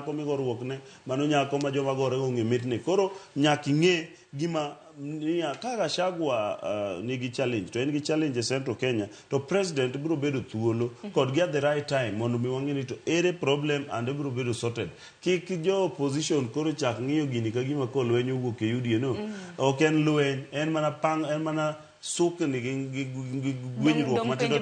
nyako migoruokne mano nyako ma joma gore onge mitne koro nyaki ng'e gima niya kaka Shagwa nigi challenge to en gi challenge e Central Kenya to president biro bedo thuolo kod gi at the right time mondo mi wang'e ni to ere problem and biro bedo sorted kik jo opposition koro chak ng'iyo gini ka gima ko lweny owuok e UDA no ok en lweny en mana suk ni gwinyruok matindo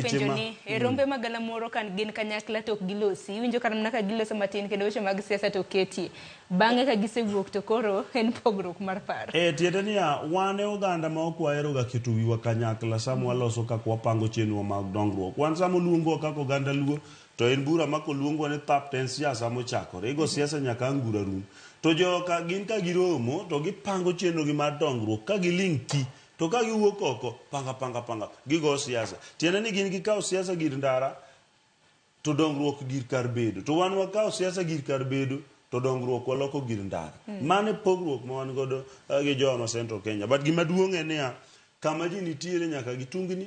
tindo ni rombe magala moro kan gin kanyakla tok gilosi winjo karam naka giloso matin kendo weche mag siasa to ketie bang'e ka gisewuok to koro en pogruok mar paro tiende niya wan e oganda ma ok wahero ga keto wiwa kanyakla sama waloso kaka wapango chenro mag dongruok wan sama luongo kaka oganda luo to en bura mako luongo ne tap ten siasa mochakore ego siasa nyaka angura rum to joka gin ka giromo to gipango chenro gi mar dongruok ka giling ti to ka giwuok oko panga gigo siasa tiende ni gin gikawo siasa gir ndara to dongruok gir kar bedo to wan wakawo siasa gir kar bedo to dongruok waloko gir ndara mane pogruok ma wan godo gi joma Central Kenya but gima duong' en niya kama ji nitiere nyaka gitungni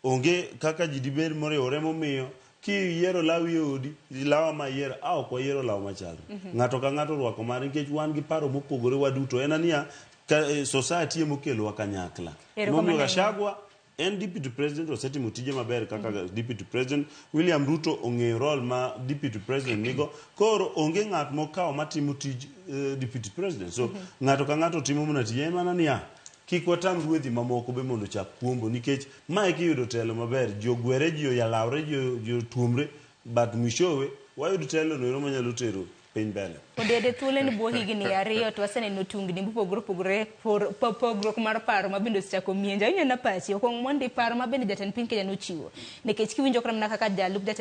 onge kaka ji dibed moriwore momiyo kiyiero lawi odi lawa ma yiero ok wayiero law machalre ng'ato ka ng'ato rwako mare nikech wan gi paro mopogore waduto en aniya society mokelo wa kanyakla momiyo Gachagua en deputy president osetimo tije maber kaka deputy president William Ruto ong'eyo role ma deputy president nigo koro onge ng'at mokawo matimo tij deputy president so ng'ato ka ng'ato timo mana tije mana niya kik watam ruedhi mamoko be mondo chak puombo nikech mae kiyudo telo maber jogwere ji oyalawre ji otuomre but mwishowe wayudo telo no manyalo tero piny mbele odede thuole ni buo higni 2 to waseneno tungni mopogore pogruok mar paro ma bende osechako mienja ineno pachi okong' mondi paro ma bende jatend piny Kenya nochiwo nikech kiwinjo kama kaka jalup